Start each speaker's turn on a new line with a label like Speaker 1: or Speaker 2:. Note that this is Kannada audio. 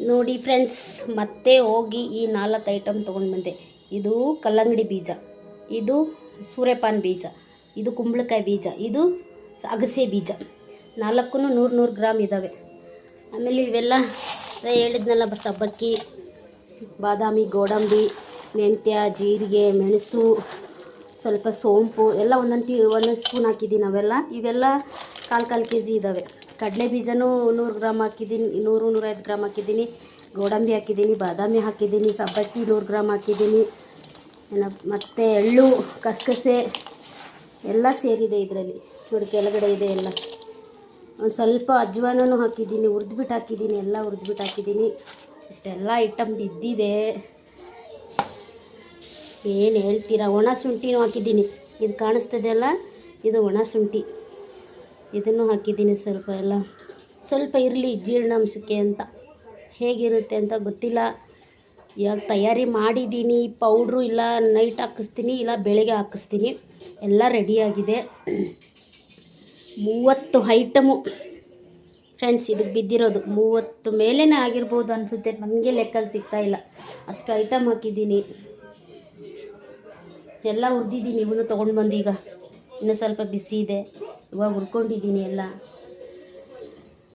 Speaker 1: ನೋಡಿ ಫ್ರೆಂಡ್ಸ್, ಮತ್ತೆ ಹೋಗಿ ಈ 4 ಐಟಮ್ ತೊಗೊಂಡು ಬಂದೆ. ಇದು ಕಲ್ಲಂಗಡಿ ಬೀಜ, ಇದು ಸೂರ್ಯಪಾನ ಬೀಜ, ಇದು ಕುಂಬಳಕಾಯಿ ಬೀಜ, ಇದು ಅಗಸೆ ಬೀಜ. 4 100 ಗ್ರಾಮ್ ಇದ್ದಾವೆ. ಆಮೇಲೆ ಇವೆಲ್ಲ ಹೇಳಿದ್ನಲ್ಲ, ಸಬ್ಬಕ್ಕಿ, ಬಾದಾಮಿ, ಗೋಡಂಬಿ, ಮೆಂತ್ಯ, ಜೀರಿಗೆ, ಮೆಣಸು, ಸ್ವಲ್ಪ ಸೋಂಪು ಎಲ್ಲ ಒಂದೊಂದು ಸ್ಪೂನ್ ಹಾಕಿದ್ದೀನಿ. ಇವೆಲ್ಲ ಕಾಲು ಕೆ ಜಿ ಇದ್ದಾವೆ. ಕಡಲೆ ಬೀಜನೂ 100 ಗ್ರಾಮ್ ಹಾಕಿದ್ದೀನಿ, 100-150 ಗ್ರಾಮ್ ಹಾಕಿದ್ದೀನಿ. ಗೋಡಂಬಿ ಹಾಕಿದ್ದೀನಿ, ಬಾದಾಮಿ ಹಾಕಿದ್ದೀನಿ, ಸಬ್ಬಕ್ಕಿ 100 ಗ್ರಾಮ್ ಹಾಕಿದ್ದೀನಿ. ಮತ್ತು ಎಳ್ಳು, ಕಸಕಸೆ ಎಲ್ಲ ಸೇರಿದೆ ಇದರಲ್ಲಿ. ನೋಡಿ ಕೆಳಗಡೆ ಇದೆ ಎಲ್ಲ. ಒಂದು ಸ್ವಲ್ಪ ಅಜ್ವಾನೂ ಹಾಕಿದ್ದೀನಿ, ಹುರಿದ್ಬಿಟ್ಟು ಹಾಕಿದ್ದೀನಿ, ಎಲ್ಲ ಹುರಿದ್ಬಿಟ್ಟು ಹಾಕಿದ್ದೀನಿ. ಇಷ್ಟೆಲ್ಲ ಐಟಮ್ ಬಿದ್ದಿದೆ, ಏನು ಹೇಳ್ತೀರಾ. ಒಣ ಶುಂಠಿನೂ ಹಾಕಿದ್ದೀನಿ. ಇದು ಕಾಣಿಸ್ತದೆ ಅಲ್ಲ, ಇದು ಒಣ ಶುಂಠಿ, ಇದನ್ನು ಹಾಕಿದ್ದೀನಿ. ಸ್ವಲ್ಪ ಇರಲಿ ಜೀರ್ಣಾಂಶಕ್ಕೆ ಅಂತ. ಹೇಗಿರುತ್ತೆ ಅಂತ ಗೊತ್ತಿಲ್ಲ. ಇವಾಗ ತಯಾರಿ ಮಾಡಿದ್ದೀನಿ. ಪೌಡ್ರು ಇಲ್ಲ ನೈಟ್ ಹಾಕಿಸ್ತೀನಿ, ಇಲ್ಲ ಬೆಳಗ್ಗೆ ಹಾಕಿಸ್ತೀನಿ. ಎಲ್ಲ ರೆಡಿಯಾಗಿದೆ. 30 ಐಟಮು ಫ್ರೆಂಡ್ಸ್ ಇದಕ್ಕೆ ಬಿದ್ದಿರೋದು. 30 ಮೇಲೇ ಆಗಿರ್ಬೋದು ಅನಿಸುತ್ತೆ, ನನಗೆ ಲೆಕ್ಕಲ್ಲಿ ಸಿಗ್ತಾಯಿಲ್ಲ. ಅಷ್ಟು ಐಟಮ್ ಹಾಕಿದ್ದೀನಿ. ಎಲ್ಲ ಹುರಿದಿದ್ದೀನಿ. ಇವನು ತೊಗೊಂಡು ಬಂದು ಈಗ ಇನ್ನೂ ಸ್ವಲ್ಪ ಬಿಸಿ ಇದೆ. ಇವಾಗ ಹುರ್ಕೊಂಡಿದ್ದೀನಿ ಎಲ್ಲ.